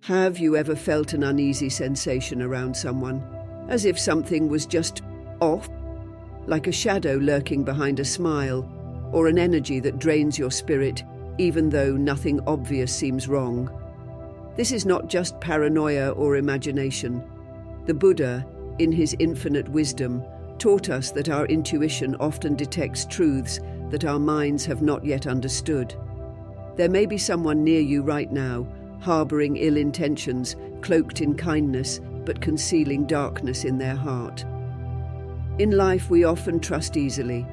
Have you ever felt an uneasy sensation around someone, as if something was just off? Like a shadow lurking behind a smile, or an energy that drains your spirit, even though nothing obvious seems wrong? This is not just paranoia or imagination. The Buddha, in his infinite wisdom, taught us that our intuition often detects truths that our minds have not yet understood. There may be someone near you right now, harboring ill intentions, cloaked in kindness, but concealing darkness in their heart. In life, we often trust easily,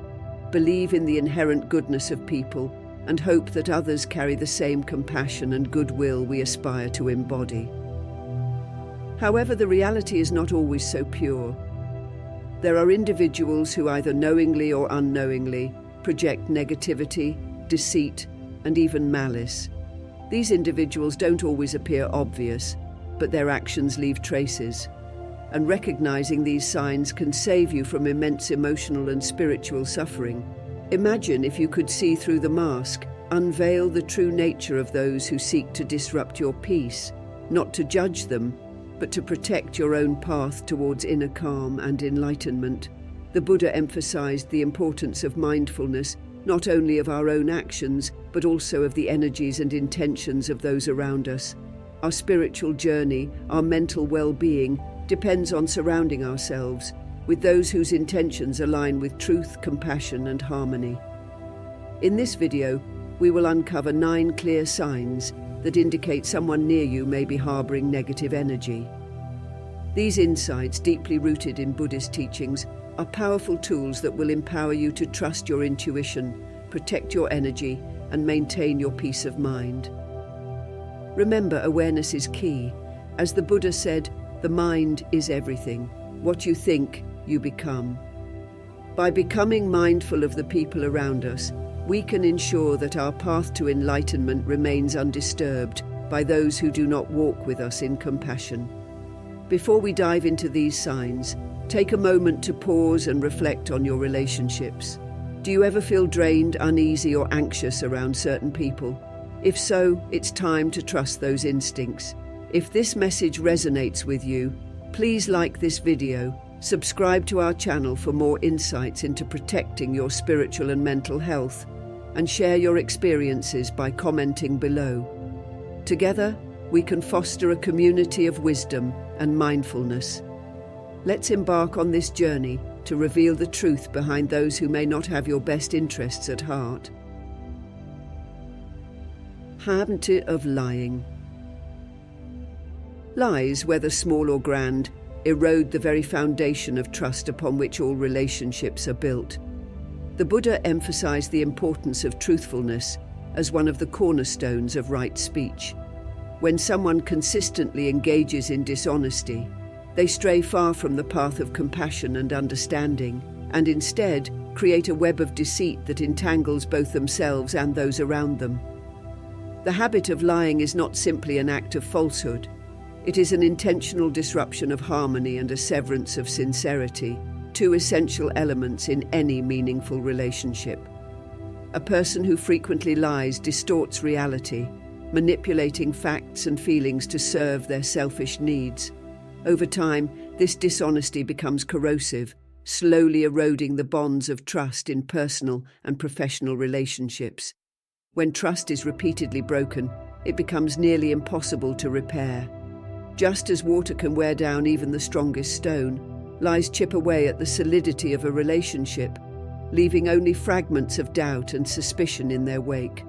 believe in the inherent goodness of people, and hope that others carry the same compassion and goodwill we aspire to embody. However, the reality is not always so pure. There are individuals who either knowingly or unknowingly project negativity, deceit, and even malice. These individuals don't always appear obvious, but their actions leave traces. And recognizing these signs can save you from immense emotional and spiritual suffering. Imagine if you could see through the mask, unveil the true nature of those who seek to disrupt your peace, not to judge them, but to protect your own path towards inner calm and enlightenment. The Buddha emphasized the importance of mindfulness, not only of our own actions, but also of the energies and intentions of those around us. Our spiritual journey, our mental well-being, depends on surrounding ourselves with those whose intentions align with truth, compassion, and harmony. In this video, we will uncover 9 clear signs that indicate someone near you may be harboring negative energy. These insights, deeply rooted in Buddhist teachings, are powerful tools that will empower you to trust your intuition, protect your energy, and maintain your peace of mind. Remember, awareness is key. As the Buddha said, the mind is everything. What you think, you become. By becoming mindful of the people around us, we can ensure that our path to enlightenment remains undisturbed by those who do not walk with us in compassion. Before we dive into these signs, take a moment to pause and reflect on your relationships. Do you ever feel drained, uneasy, or anxious around certain people? If so, it's time to trust those instincts. If this message resonates with you, please like this video, subscribe to our channel for more insights into protecting your spiritual and mental health, and share your experiences by commenting below. Together, we can foster a community of wisdom and mindfulness. Let's embark on this journey to reveal the truth behind those who may not have your best interests at heart. Habit of lying. Lies, whether small or grand, erode the very foundation of trust upon which all relationships are built. The Buddha emphasized the importance of truthfulness as one of the cornerstones of right speech. When someone consistently engages in dishonesty, they stray far from the path of compassion and understanding, and instead create a web of deceit that entangles both themselves and those around them. The habit of lying is not simply an act of falsehood. It is an intentional disruption of harmony and a severance of sincerity, 2 essential elements in any meaningful relationship. A person who frequently lies distorts reality, manipulating facts and feelings to serve their selfish needs. Over time, this dishonesty becomes corrosive, slowly eroding the bonds of trust in personal and professional relationships. When trust is repeatedly broken, it becomes nearly impossible to repair. Just as water can wear down even the strongest stone, lies chip away at the solidity of a relationship, leaving only fragments of doubt and suspicion in their wake.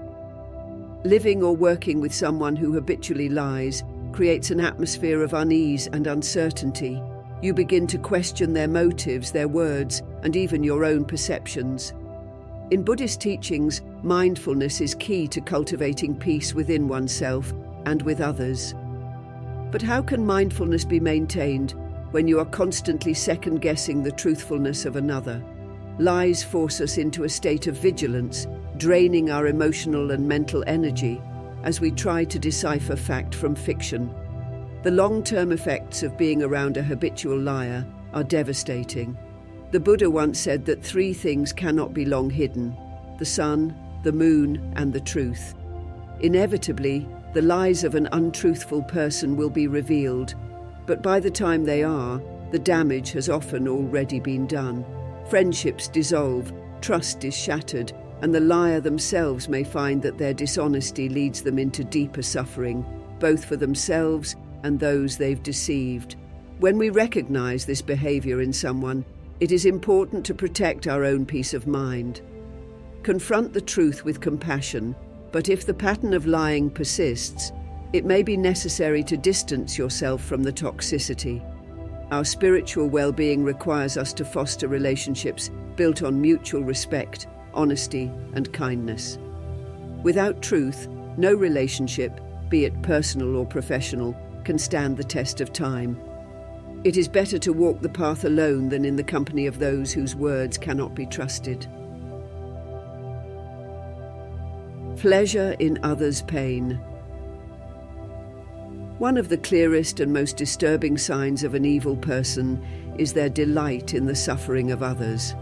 Living or working with someone who habitually lies creates an atmosphere of unease and uncertainty. You begin to question their motives, their words, and even your own perceptions. In Buddhist teachings, mindfulness is key to cultivating peace within oneself and with others. But how can mindfulness be maintained when you are constantly second-guessing the truthfulness of another? Lies force us into a state of vigilance, draining our emotional and mental energy as we try to decipher fact from fiction. The long-term effects of being around a habitual liar are devastating. The Buddha once said that 3 things cannot be long hidden: the sun, the moon, and the truth. Inevitably, the lies of an untruthful person will be revealed, but by the time they are, the damage has often already been done. Friendships dissolve, trust is shattered, and the liar themselves may find that their dishonesty leads them into deeper suffering, both for themselves and those they've deceived. When we recognize this behavior in someone, it is important to protect our own peace of mind. Confront the truth with compassion, but if the pattern of lying persists, it may be necessary to distance yourself from the toxicity. Our spiritual well-being requires us to foster relationships built on mutual respect, honesty, and kindness. Without truth, no relationship, be it personal or professional, can stand the test of time. It is better to walk the path alone than in the company of those whose words cannot be trusted. Pleasure in others' pain. One of the clearest and most disturbing signs of an evil person is their delight in the suffering of others.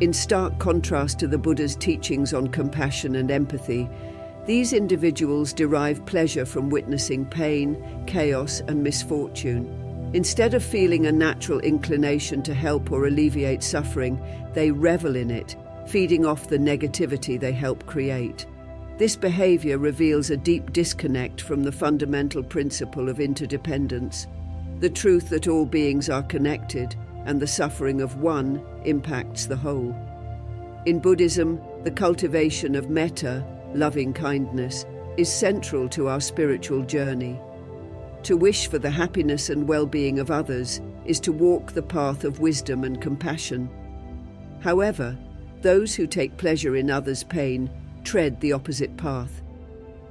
In stark contrast to the Buddha's teachings on compassion and empathy, these individuals derive pleasure from witnessing pain, chaos, and misfortune. Instead of feeling a natural inclination to help or alleviate suffering, they revel in it, feeding off the negativity they help create. This behavior reveals a deep disconnect from the fundamental principle of interdependence, the truth that all beings are connected and the suffering of one impacts the whole. In Buddhism, the cultivation of metta, loving kindness, is central to our spiritual journey. To wish for the happiness and well-being of others is to walk the path of wisdom and compassion. However, those who take pleasure in others' pain tread the opposite path.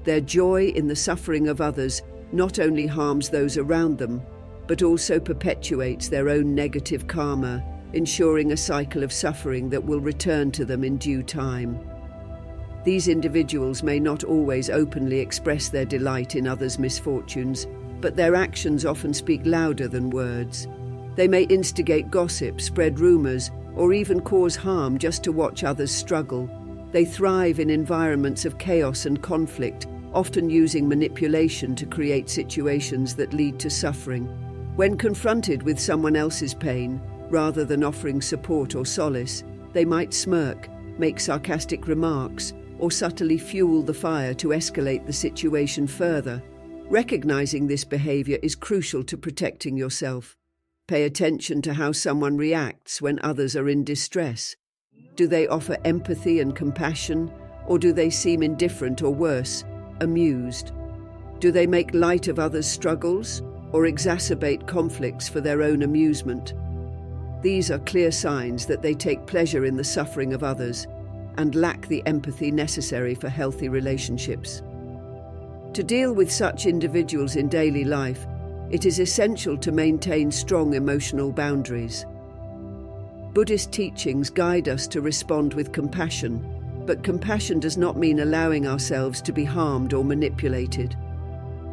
Their joy in the suffering of others not only harms those around them, but also perpetuates their own negative karma, ensuring a cycle of suffering that will return to them in due time. These individuals may not always openly express their delight in others' misfortunes, but their actions often speak louder than words. They may instigate gossip, spread rumors, or even cause harm just to watch others struggle. They thrive in environments of chaos and conflict, often using manipulation to create situations that lead to suffering. When confronted with someone else's pain, rather than offering support or solace, they might smirk, make sarcastic remarks, or subtly fuel the fire to escalate the situation further. Recognizing this behavior is crucial to protecting yourself. Pay attention to how someone reacts when others are in distress. Do they offer empathy and compassion, or do they seem indifferent or worse, amused? Do they make light of others' struggles, or exacerbate conflicts for their own amusement? These are clear signs that they take pleasure in the suffering of others and lack the empathy necessary for healthy relationships. To deal with such individuals in daily life, it is essential to maintain strong emotional boundaries. Buddhist teachings guide us to respond with compassion, but compassion does not mean allowing ourselves to be harmed or manipulated.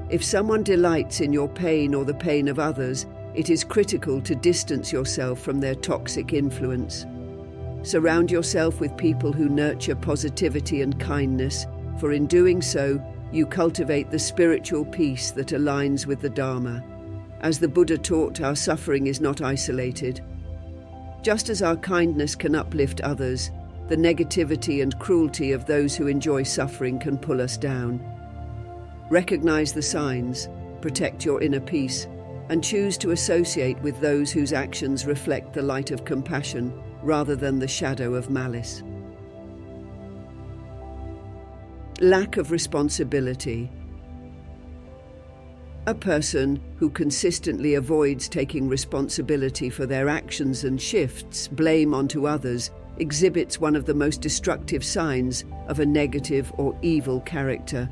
If someone delights in your pain or the pain of others, it is critical to distance yourself from their toxic influence. Surround yourself with people who nurture positivity and kindness, for in doing so, you cultivate the spiritual peace that aligns with the Dharma. As the Buddha taught, our suffering is not isolated. Just as our kindness can uplift others, the negativity and cruelty of those who enjoy suffering can pull us down. Recognize the signs, protect your inner peace, and choose to associate with those whose actions reflect the light of compassion rather than the shadow of malice. Lack of responsibility. A person who consistently avoids taking responsibility for their actions and shifts blame onto others exhibits one of the most destructive signs of a negative or evil character.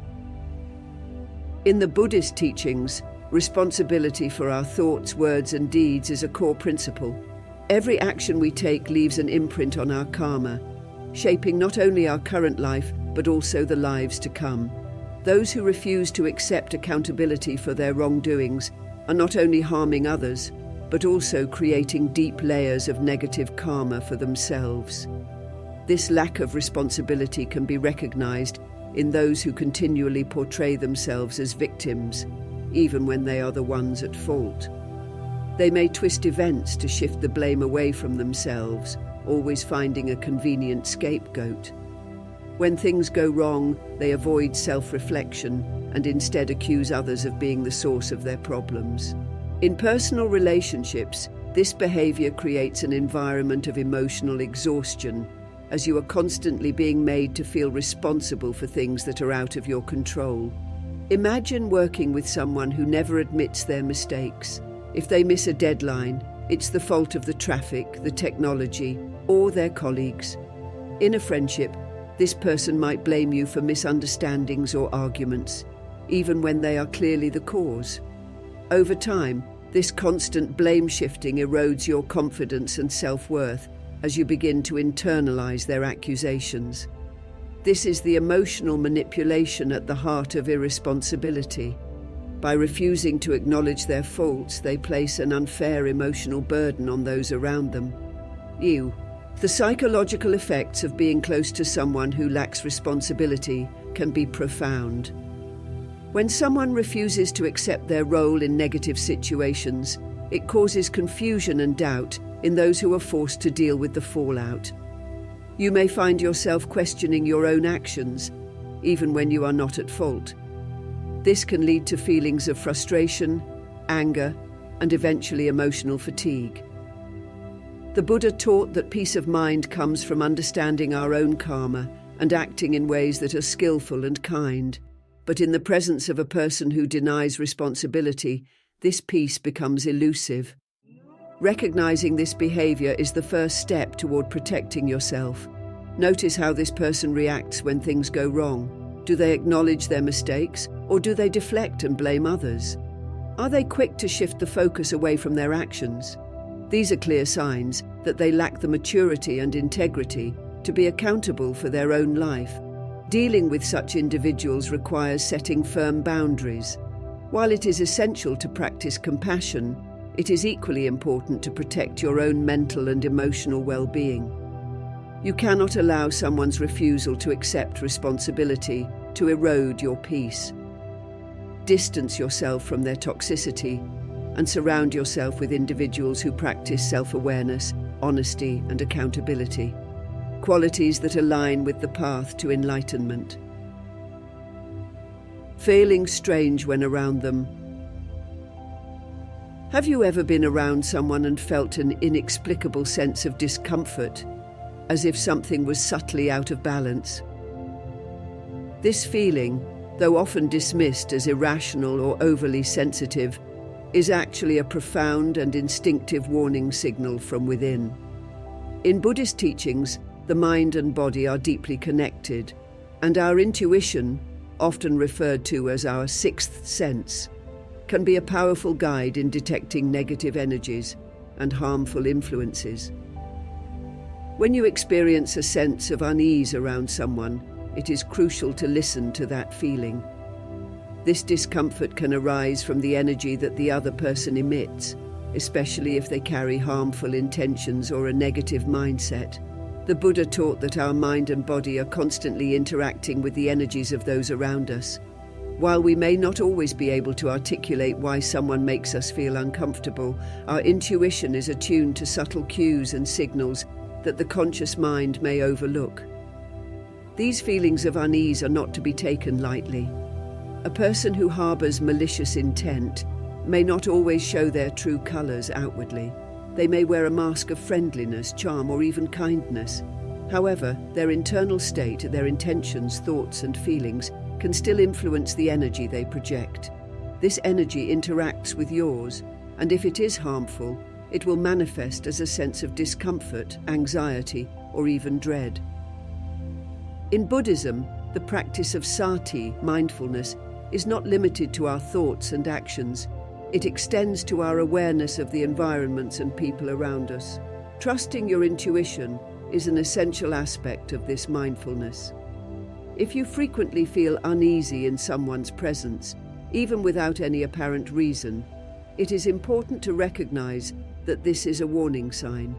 In the Buddhist teachings, responsibility for our thoughts, words, and deeds is a core principle. Every action we take leaves an imprint on our karma, shaping not only our current life, but also the lives to come. Those who refuse to accept accountability for their wrongdoings are not only harming others, but also creating deep layers of negative karma for themselves. This lack of responsibility can be recognized in those who continually portray themselves as victims, even when they are the ones at fault. They may twist events to shift the blame away from themselves, always finding a convenient scapegoat. When things go wrong, they avoid self-reflection and instead accuse others of being the source of their problems. In personal relationships, this behavior creates an environment of emotional exhaustion, as you are constantly being made to feel responsible for things that are out of your control. Imagine working with someone who never admits their mistakes. If they miss a deadline, it's the fault of the traffic, the technology, or their colleagues. In a friendship, this person might blame you for misunderstandings or arguments, even when they are clearly the cause. Over time, this constant blame shifting erodes your confidence and self-worth as you begin to internalize their accusations. This is the emotional manipulation at the heart of irresponsibility. By refusing to acknowledge their faults, they place an unfair emotional burden on those around them. The psychological effects of being close to someone who lacks responsibility can be profound. When someone refuses to accept their role in negative situations, it causes confusion and doubt in those who are forced to deal with the fallout. You may find yourself questioning your own actions, even when you are not at fault. This can lead to feelings of frustration, anger, and eventually emotional fatigue. The Buddha taught that peace of mind comes from understanding our own karma and acting in ways that are skillful and kind. But in the presence of a person who denies responsibility, this peace becomes elusive. Recognizing this behavior is the first step toward protecting yourself. Notice how this person reacts when things go wrong. Do they acknowledge their mistakes, or do they deflect and blame others? Are they quick to shift the focus away from their actions? These are clear signs that they lack the maturity and integrity to be accountable for their own life. Dealing with such individuals requires setting firm boundaries. While it is essential to practice compassion, it is equally important to protect your own mental and emotional well-being. You cannot allow someone's refusal to accept responsibility to erode your peace. Distance yourself from their toxicity and surround yourself with individuals who practice self-awareness, honesty, and accountability, qualities that align with the path to enlightenment. Feeling strange when around them. Have you ever been around someone and felt an inexplicable sense of discomfort, as if something was subtly out of balance? This feeling, though often dismissed as irrational or overly sensitive, is actually a profound and instinctive warning signal from within. In Buddhist teachings, the mind and body are deeply connected, and our intuition, often referred to as our sixth sense, can be a powerful guide in detecting negative energies and harmful influences. When you experience a sense of unease around someone, it is crucial to listen to that feeling. This discomfort can arise from the energy that the other person emits, especially if they carry harmful intentions or a negative mindset. The Buddha taught that our mind and body are constantly interacting with the energies of those around us. While we may not always be able to articulate why someone makes us feel uncomfortable, our intuition is attuned to subtle cues and signals that the conscious mind may overlook. These feelings of unease are not to be taken lightly. A person who harbors malicious intent may not always show their true colors outwardly. They may wear a mask of friendliness, charm, or even kindness. However, their internal state, their intentions, thoughts, and feelings can still influence the energy they project. This energy interacts with yours, and if it is harmful, it will manifest as a sense of discomfort, anxiety, or even dread. In Buddhism, the practice of sati, mindfulness, is not limited to our thoughts and actions. It extends to our awareness of the environments and people around us. Trusting your intuition is an essential aspect of this mindfulness. If you frequently feel uneasy in someone's presence, even without any apparent reason, it is important to recognize that this is a warning sign.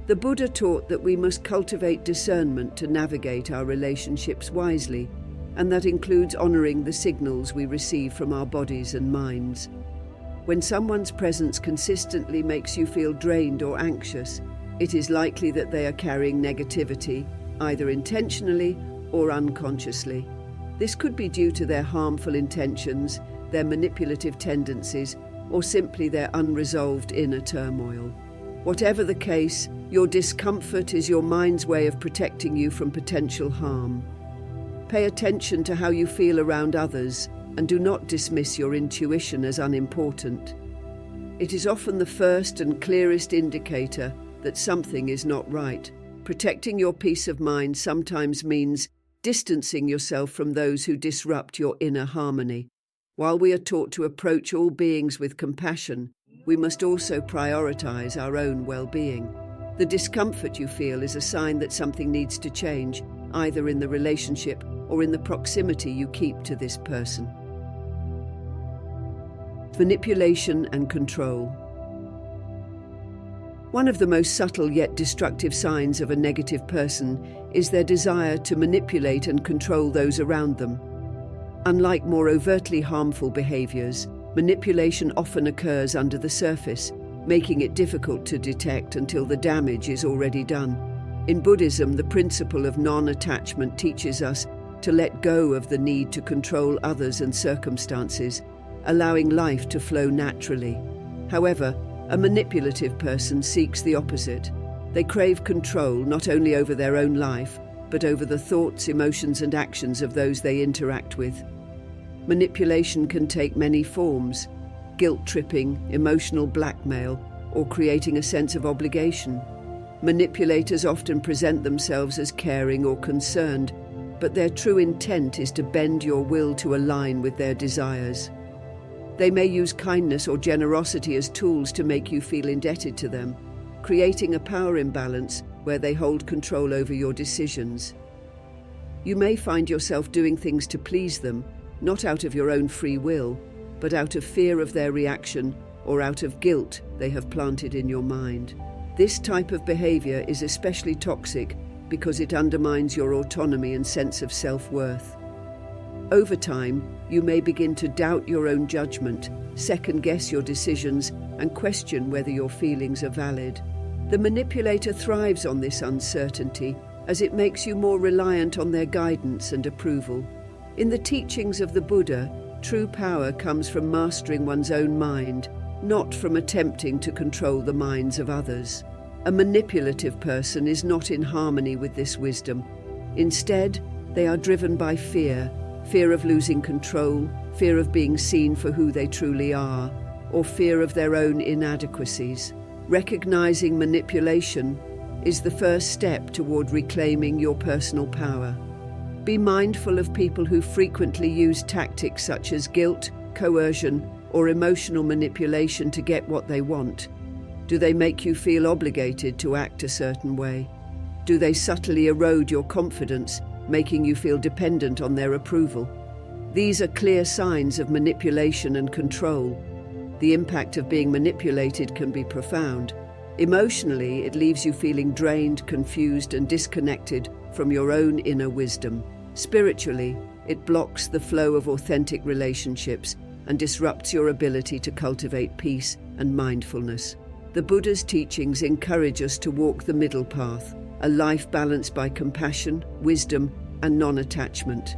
The Buddha taught that we must cultivate discernment to navigate our relationships wisely. and that includes honoring the signals we receive from our bodies and minds. When someone's presence consistently makes you feel drained or anxious, it is likely that they are carrying negativity, either intentionally or unconsciously. This could be due to their harmful intentions, their manipulative tendencies, or simply their unresolved inner turmoil. Whatever the case, your discomfort is your mind's way of protecting you from potential harm. Pay attention to how you feel around others, and do not dismiss your intuition as unimportant. It is often the first and clearest indicator that something is not right. Protecting your peace of mind sometimes means distancing yourself from those who disrupt your inner harmony. While we are taught to approach all beings with compassion, we must also prioritize our own well-being. The discomfort you feel is a sign that something needs to change, either in the relationship or in the proximity you keep to this person. Manipulation and control. One of the most subtle yet destructive signs of a negative person is their desire to manipulate and control those around them. Unlike more overtly harmful behaviors, manipulation often occurs under the surface, making it difficult to detect until the damage is already done. In Buddhism, the principle of non-attachment teaches us to let go of the need to control others and circumstances, allowing life to flow naturally. However, a manipulative person seeks the opposite. They crave control not only over their own life, but over the thoughts, emotions, and actions of those they interact with. Manipulation can take many forms: guilt-tripping, emotional blackmail, or creating a sense of obligation. Manipulators often present themselves as caring or concerned, but their true intent is to bend your will to align with their desires. They may use kindness or generosity as tools to make you feel indebted to them, creating a power imbalance where they hold control over your decisions. You may find yourself doing things to please them, not out of your own free will, but out of fear of their reaction or out of guilt they have planted in your mind. This type of behavior is especially toxic because it undermines your autonomy and sense of self-worth. Over time, you may begin to doubt your own judgment, second-guess your decisions, and question whether your feelings are valid. The manipulator thrives on this uncertainty, as it makes you more reliant on their guidance and approval. In the teachings of the Buddha, true power comes from mastering one's own mind, not from attempting to control the minds of others. A manipulative person is not in harmony with this wisdom. Instead, they are driven by fear of losing control, fear of being seen for who they truly are, or fear of their own inadequacies. Recognizing manipulation is the first step toward reclaiming your personal power. Be mindful of people who frequently use tactics such as guilt, coercion, or emotional manipulation to get what they want. Do they make you feel obligated to act a certain way? Do they subtly erode your confidence, making you feel dependent on their approval? These are clear signs of manipulation and control. The impact of being manipulated can be profound. Emotionally, it leaves you feeling drained, confused, and disconnected from your own inner wisdom. Spiritually, it blocks the flow of authentic relationships and disrupts your ability to cultivate peace and mindfulness. The Buddha's teachings encourage us to walk the middle path, a life balanced by compassion, wisdom, and non-attachment.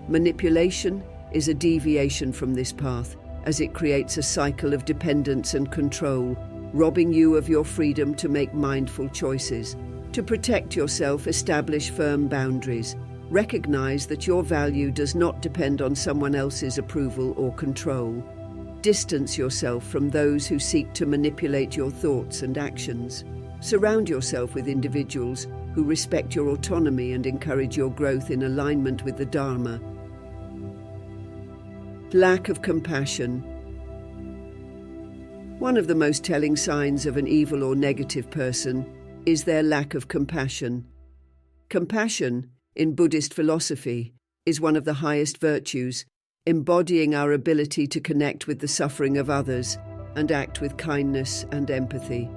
Manipulation is a deviation from this path, as it creates a cycle of dependence and control, robbing you of your freedom to make mindful choices. To protect yourself, establish firm boundaries. Recognize that your value does not depend on someone else's approval or control. Distance yourself from those who seek to manipulate your thoughts and actions. Surround yourself with individuals who respect your autonomy and encourage your growth in alignment with the Dharma. Lack of compassion. One of the most telling signs of an evil or negative person is their lack of compassion. Compassion, in Buddhist philosophy, is one of the highest virtues, embodying our ability to connect with the suffering of others and act with kindness and empathy.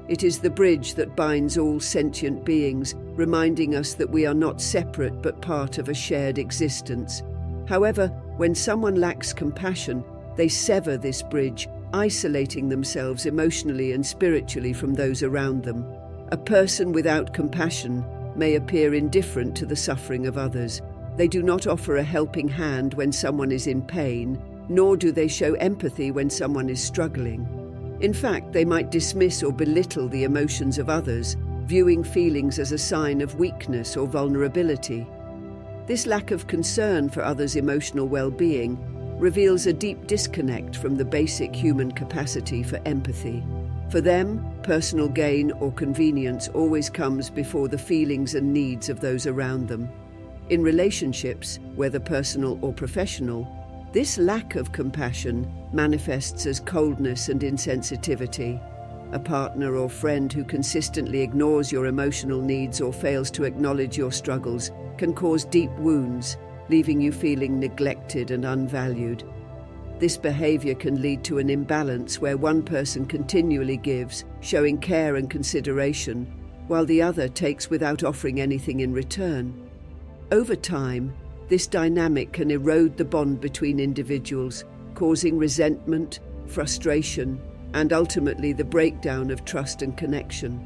It is the bridge that binds all sentient beings, reminding us that we are not separate but part of a shared existence. However, when someone lacks compassion, they sever this bridge, isolating themselves emotionally and spiritually from those around them. A person without compassion may appear indifferent to the suffering of others. They do not offer a helping hand when someone is in pain, nor do they show empathy when someone is struggling. In fact, they might dismiss or belittle the emotions of others, viewing feelings as a sign of weakness or vulnerability. This lack of concern for others' emotional well-being reveals a deep disconnect from the basic human capacity for empathy. For them, personal gain or convenience always comes before the feelings and needs of those around them. In relationships, whether personal or professional, this lack of compassion manifests as coldness and insensitivity. A partner or friend who consistently ignores your emotional needs or fails to acknowledge your struggles can cause deep wounds, leaving you feeling neglected and unvalued. This behavior can lead to an imbalance where one person continually gives, showing care and consideration, while the other takes without offering anything in return. Over time, this dynamic can erode the bond between individuals, causing resentment, frustration, and ultimately the breakdown of trust and connection.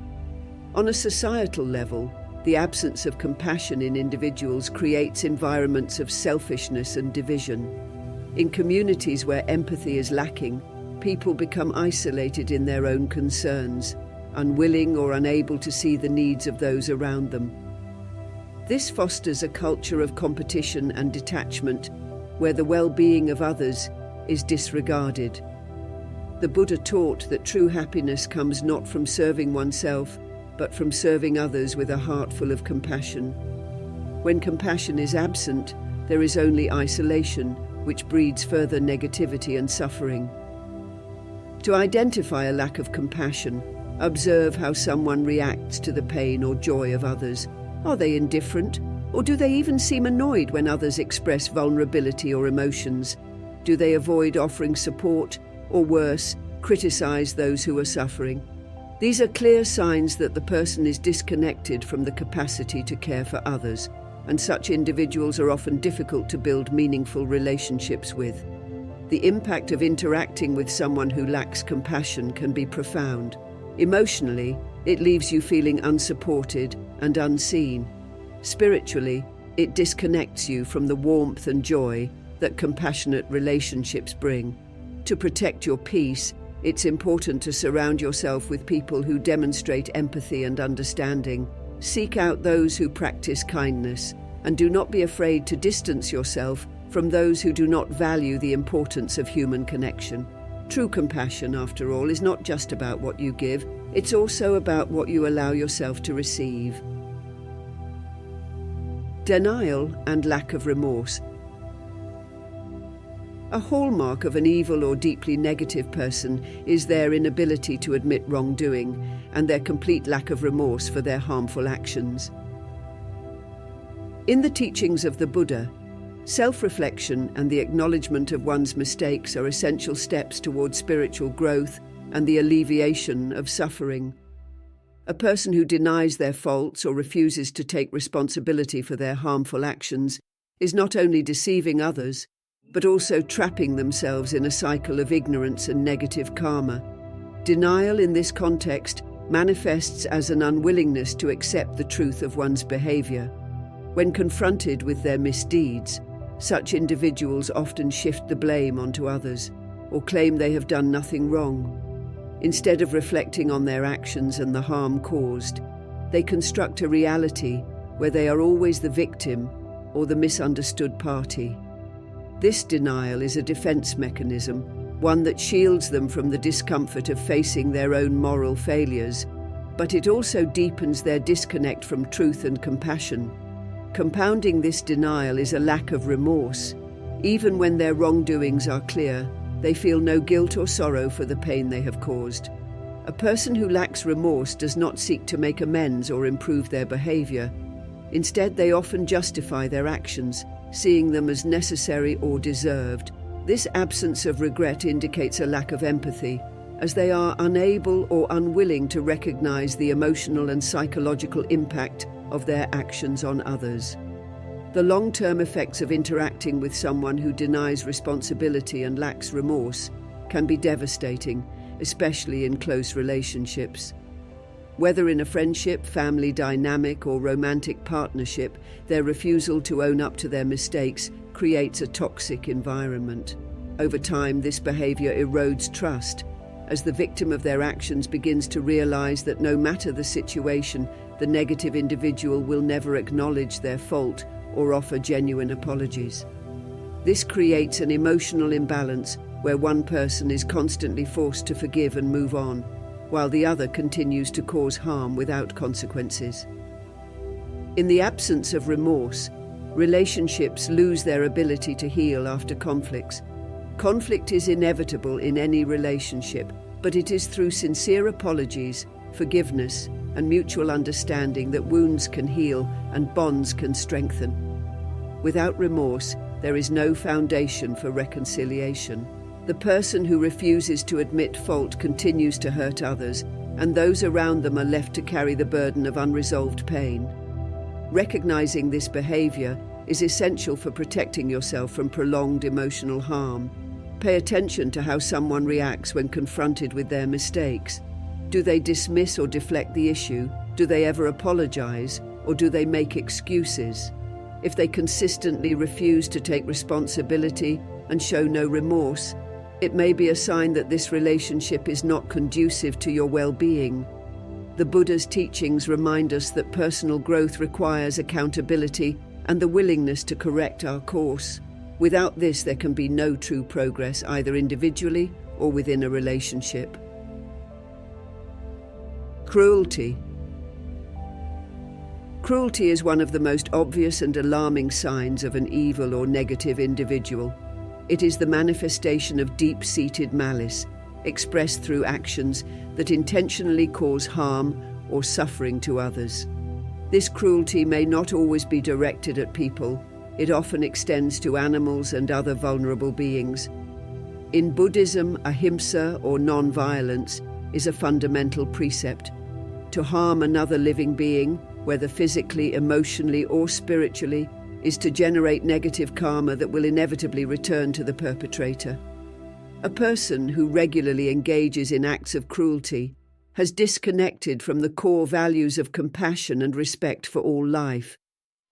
On a societal level, the absence of compassion in individuals creates environments of selfishness and division. In communities where empathy is lacking, people become isolated in their own concerns, unwilling or unable to see the needs of those around them. This fosters a culture of competition and detachment, where the well-being of others is disregarded. The Buddha taught that true happiness comes not from serving oneself, but from serving others with a heart full of compassion. When compassion is absent, there is only isolation, which breeds further negativity and suffering. To identify a lack of compassion, observe how someone reacts to the pain or joy of others. Are they indifferent, or do they even seem annoyed when others express vulnerability or emotions? Do they avoid offering support, or worse, criticize those who are suffering? These are clear signs that the person is disconnected from the capacity to care for others, and such individuals are often difficult to build meaningful relationships with. The impact of interacting with someone who lacks compassion can be profound. Emotionally, it leaves you feeling unsupported and unseen. Spiritually, it disconnects you from the warmth and joy that compassionate relationships bring. To protect your peace, it's important to surround yourself with people who demonstrate empathy and understanding. Seek out those who practice kindness, and do not be afraid to distance yourself from those who do not value the importance of human connection. True compassion, after all, is not just about what you give, it's also about what you allow yourself to receive. Denial and lack of remorse. A hallmark of an evil or deeply negative person is their inability to admit wrongdoing and their complete lack of remorse for their harmful actions. In the teachings of the Buddha, self-reflection and the acknowledgement of one's mistakes are essential steps towards spiritual growth and the alleviation of suffering. A person who denies their faults or refuses to take responsibility for their harmful actions is not only deceiving others, but also trapping themselves in a cycle of ignorance and negative karma. Denial in this context manifests as an unwillingness to accept the truth of one's behavior. When confronted with their misdeeds, such individuals often shift the blame onto others or claim they have done nothing wrong. Instead of reflecting on their actions and the harm caused, they construct a reality where they are always the victim or the misunderstood party. This denial is a defense mechanism, one that shields them from the discomfort of facing their own moral failures, but it also deepens their disconnect from truth and compassion. Compounding this denial is a lack of remorse. Even when their wrongdoings are clear, they feel no guilt or sorrow for the pain they have caused. A person who lacks remorse does not seek to make amends or improve their behavior. Instead, they often justify their actions, seeing them as necessary or deserved. This absence of regret indicates a lack of empathy, as they are unable or unwilling to recognize the emotional and psychological impact of their actions on others. The long-term effects of interacting with someone who denies responsibility and lacks remorse can be devastating, especially in close relationships. Whether in a friendship, family dynamic, or romantic partnership, their refusal to own up to their mistakes creates a toxic environment. Over time, this behavior erodes trust, as the victim of their actions begins to realize that no matter the situation, the negative individual will never acknowledge their fault or offer genuine apologies. This creates an emotional imbalance where one person is constantly forced to forgive and move on, while the other continues to cause harm without consequences. In the absence of remorse, relationships lose their ability to heal after conflicts. Conflict is inevitable in any relationship, but it is through sincere apologies, forgiveness, and mutual understanding that wounds can heal and bonds can strengthen. Without remorse, there is no foundation for reconciliation. The person who refuses to admit fault continues to hurt others, and those around them are left to carry the burden of unresolved pain. Recognizing this behavior is essential for protecting yourself from prolonged emotional harm. Pay attention to how someone reacts when confronted with their mistakes. Do they dismiss or deflect the issue? Do they ever apologize, or do they make excuses? If they consistently refuse to take responsibility and show no remorse, it may be a sign that this relationship is not conducive to your well-being. The Buddha's teachings remind us that personal growth requires accountability and the willingness to correct our course. Without this, there can be no true progress, either individually or within a relationship. Cruelty. Cruelty is one of the most obvious and alarming signs of an evil or negative individual. It is the manifestation of deep-seated malice, expressed through actions that intentionally cause harm or suffering to others. This cruelty may not always be directed at people. It often extends to animals and other vulnerable beings. In Buddhism, ahimsa, or non-violence, is a fundamental precept. To harm another living being, whether physically, emotionally, or spiritually, is to generate negative karma that will inevitably return to the perpetrator. A person who regularly engages in acts of cruelty has disconnected from the core values of compassion and respect for all life.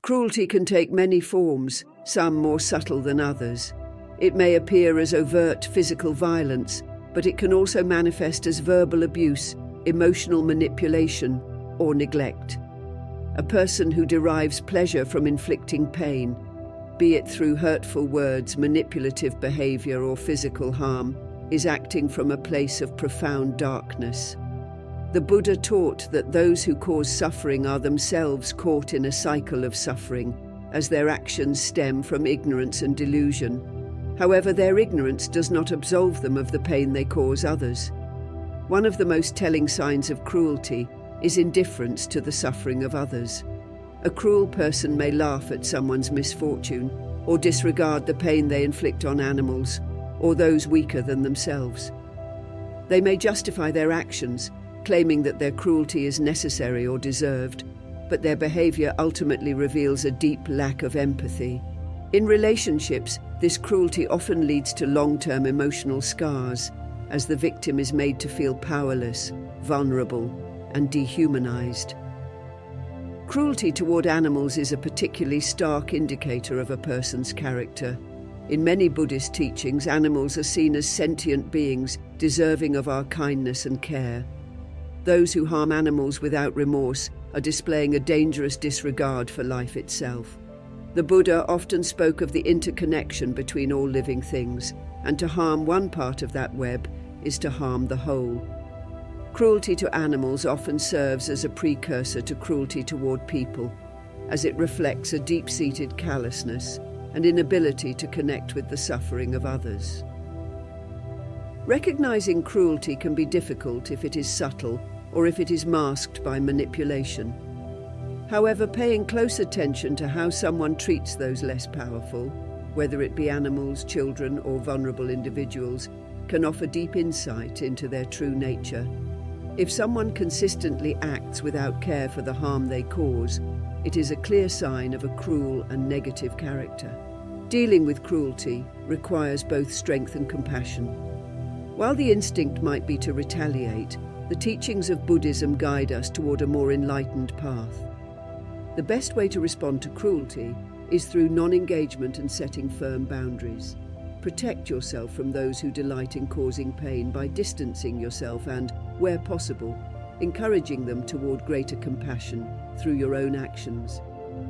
Cruelty can take many forms, some more subtle than others. It may appear as overt physical violence, but it can also manifest as verbal abuse, emotional manipulation, or neglect. A person who derives pleasure from inflicting pain, be it through hurtful words, manipulative behavior, or physical harm, is acting from a place of profound darkness. The Buddha taught that those who cause suffering are themselves caught in a cycle of suffering, as their actions stem from ignorance and delusion. However, their ignorance does not absolve them of the pain they cause others. One of the most telling signs of cruelty is indifference to the suffering of others. A cruel person may laugh at someone's misfortune or disregard the pain they inflict on animals or those weaker than themselves. They may justify their actions, claiming that their cruelty is necessary or deserved, but their behavior ultimately reveals a deep lack of empathy. In relationships, this cruelty often leads to long-term emotional scars, as the victim is made to feel powerless, vulnerable, and dehumanized. Cruelty toward animals is a particularly stark indicator of a person's character. In many Buddhist teachings, animals are seen as sentient beings deserving of our kindness and care. Those who harm animals without remorse are displaying a dangerous disregard for life itself. The Buddha often spoke of the interconnection between all living things, and to harm one part of that web is to harm the whole. Cruelty to animals often serves as a precursor to cruelty toward people, as it reflects a deep-seated callousness and inability to connect with the suffering of others. Recognizing cruelty can be difficult if it is subtle or if it is masked by manipulation. However, paying close attention to how someone treats those less powerful, whether it be animals, children, or vulnerable individuals, can offer deep insight into their true nature. If someone consistently acts without care for the harm they cause, it is a clear sign of a cruel and negative character. Dealing with cruelty requires both strength and compassion. While the instinct might be to retaliate, the teachings of Buddhism guide us toward a more enlightened path. The best way to respond to cruelty is through non-engagement and setting firm boundaries. Protect yourself from those who delight in causing pain by distancing yourself and, where possible, encouraging them toward greater compassion through your own actions.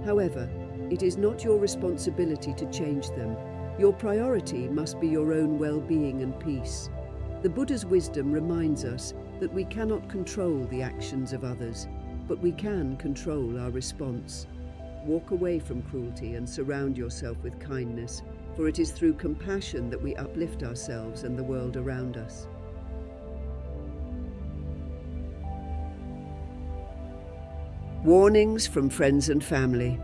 However, it is not your responsibility to change them. Your priority must be your own well-being and peace. The Buddha's wisdom reminds us that we cannot control the actions of others, but we can control our response. Walk away from cruelty and surround yourself with kindness, for it is through compassion that we uplift ourselves and the world around us. Warnings from friends and family.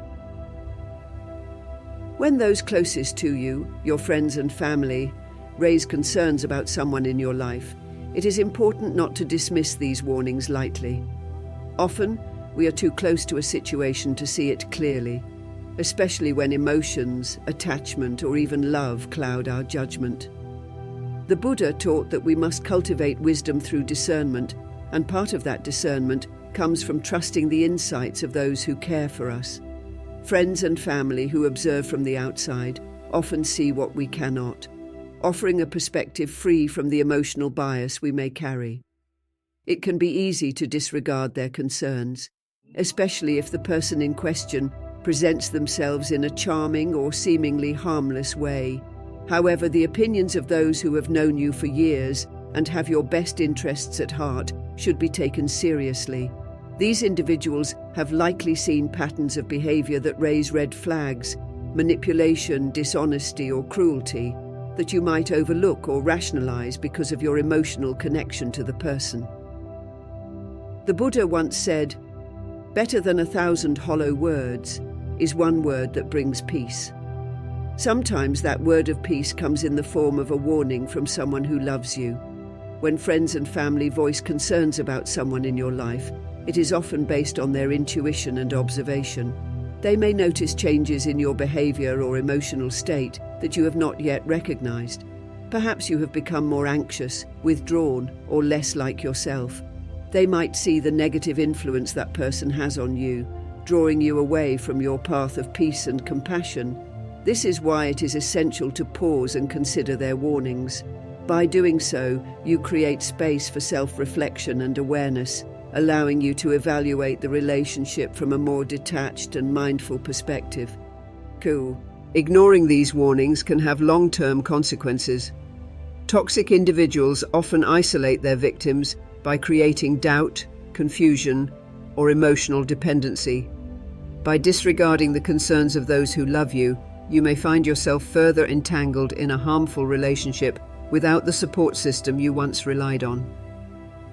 When those closest to you, your friends and family, raise concerns about someone in your life, it is important not to dismiss these warnings lightly. Often, we are too close to a situation to see it clearly, especially when emotions, attachment, or even love cloud our judgment. The Buddha taught that we must cultivate wisdom through discernment, and part of that discernment comes from trusting the insights of those who care for us. Friends and family who observe from the outside often see what we cannot, offering a perspective free from the emotional bias we may carry. It can be easy to disregard their concerns, especially if the person in question presents themselves in a charming or seemingly harmless way. However, the opinions of those who have known you for years and have your best interests at heart should be taken seriously. These individuals have likely seen patterns of behavior that raise red flags, manipulation, dishonesty, or cruelty, that you might overlook or rationalize because of your emotional connection to the person. The Buddha once said, "Better than 1,000 hollow words is one word that brings peace." Sometimes that word of peace comes in the form of a warning from someone who loves you. When friends and family voice concerns about someone in your life, it is often based on their intuition and observation. They may notice changes in your behavior or emotional state that you have not yet recognized. Perhaps you have become more anxious, withdrawn, or less like yourself. They might see the negative influence that person has on you, drawing you away from your path of peace and compassion. This is why it is essential to pause and consider their warnings. By doing so, you create space for self-reflection and awareness, allowing you to evaluate the relationship from a more detached and mindful perspective. Ignoring these warnings can have long-term consequences. Toxic individuals often isolate their victims by creating doubt, confusion, or emotional dependency. By disregarding the concerns of those who love you, you may find yourself further entangled in a harmful relationship without the support system you once relied on.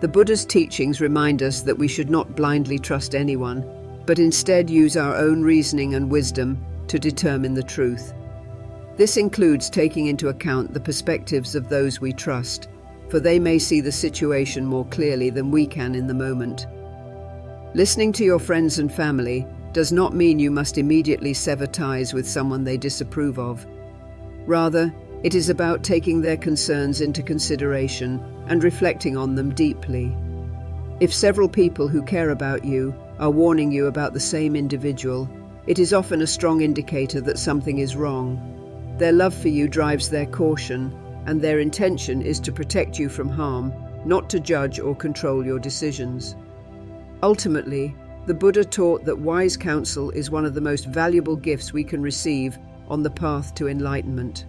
The Buddha's teachings remind us that we should not blindly trust anyone, but instead use our own reasoning and wisdom to determine the truth. This includes taking into account the perspectives of those we trust, for they may see the situation more clearly than we can in the moment. Listening to your friends and family does not mean you must immediately sever ties with someone they disapprove of. Rather, it is about taking their concerns into consideration and reflecting on them deeply. If several people who care about you are warning you about the same individual, it is often a strong indicator that something is wrong. Their love for you drives their caution, and their intention is to protect you from harm, not to judge or control your decisions. Ultimately, the Buddha taught that wise counsel is one of the most valuable gifts we can receive on the path to enlightenment.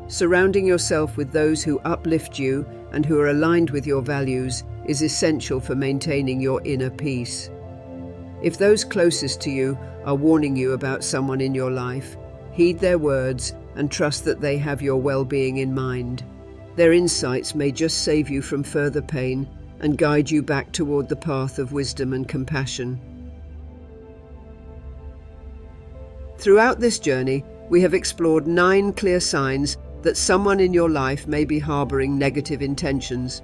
Surrounding yourself with those who uplift you and who are aligned with your values is essential for maintaining your inner peace. If those closest to you are warning you about someone in your life, heed their words and trust that they have your well-being in mind. Their insights may just save you from further pain and guide you back toward the path of wisdom and compassion. Throughout this journey, we have explored 9 clear signs that someone in your life may be harboring negative intentions.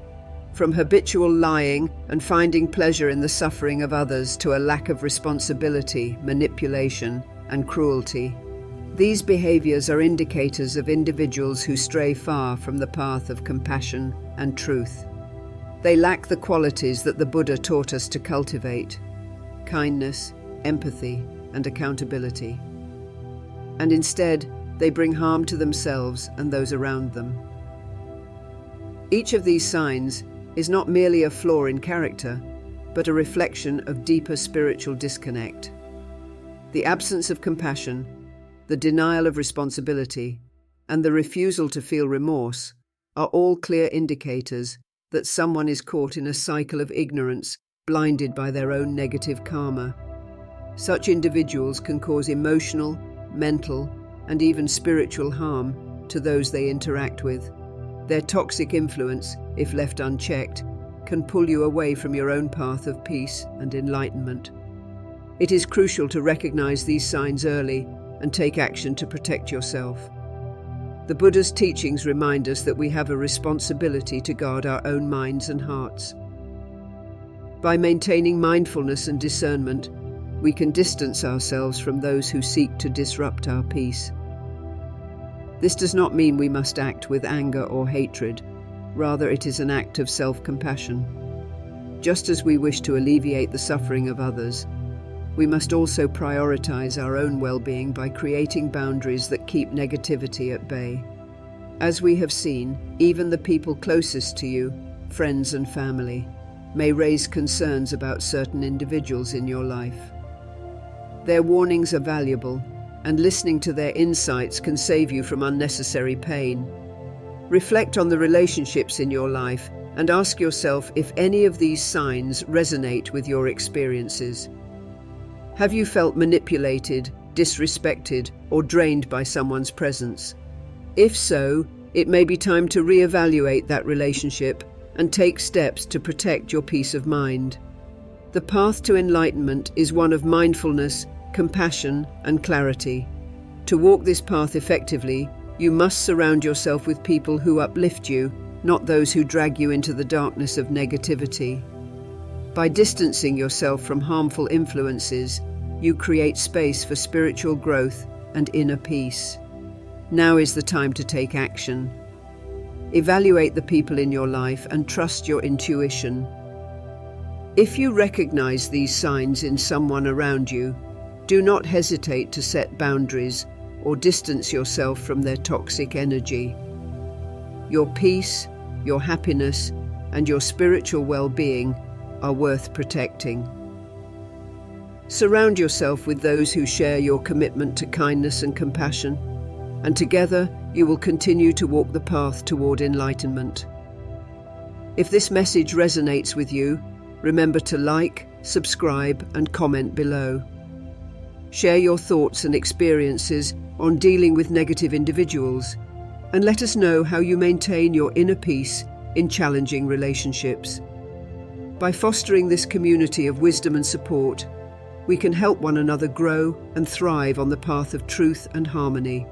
from habitual lying and finding pleasure in the suffering of others to a lack of responsibility, manipulation, and cruelty. These behaviors are indicators of individuals who stray far from the path of compassion and truth. They lack the qualities that the Buddha taught us to cultivate: kindness, empathy, and accountability. And instead, they bring harm to themselves and those around them. Each of these signs is not merely a flaw in character, but a reflection of deeper spiritual disconnect. The absence of compassion, the denial of responsibility, and the refusal to feel remorse are all clear indicators that someone is caught in a cycle of ignorance, blinded by their own negative karma. Such individuals can cause emotional, mental, and even spiritual harm to those they interact with. Their toxic influence, if left unchecked, can pull you away from your own path of peace and enlightenment. It is crucial to recognize these signs early and take action to protect yourself. The Buddha's teachings remind us that we have a responsibility to guard our own minds and hearts. By maintaining mindfulness and discernment, we can distance ourselves from those who seek to disrupt our peace. This does not mean we must act with anger or hatred. Rather, it is an act of self-compassion. Just as we wish to alleviate the suffering of others, we must also prioritize our own well-being by creating boundaries that keep negativity at bay. As we have seen, even the people closest to you, friends and family, may raise concerns about certain individuals in your life. Their warnings are valuable, and listening to their insights can save you from unnecessary pain. Reflect on the relationships in your life and ask yourself if any of these signs resonate with your experiences. Have you felt manipulated, disrespected, or drained by someone's presence? If so, it may be time to reevaluate that relationship and take steps to protect your peace of mind. The path to enlightenment is one of mindfulness, compassion, and clarity. To walk this path effectively, you must surround yourself with people who uplift you, not those who drag you into the darkness of negativity. By distancing yourself from harmful influences, you create space for spiritual growth and inner peace. Now is the time to take action. Evaluate the people in your life and trust your intuition. If you recognize these signs in someone around you, do not hesitate to set boundaries or distance yourself from their toxic energy. Your peace, your happiness, and your spiritual well-being are worth protecting. Surround yourself with those who share your commitment to kindness and compassion, and together you will continue to walk the path toward enlightenment. If this message resonates with you, remember to like, subscribe, and comment below. Share your thoughts and experiences on dealing with negative individuals, and let us know how you maintain your inner peace in challenging relationships. By fostering this community of wisdom and support, we can help one another grow and thrive on the path of truth and harmony.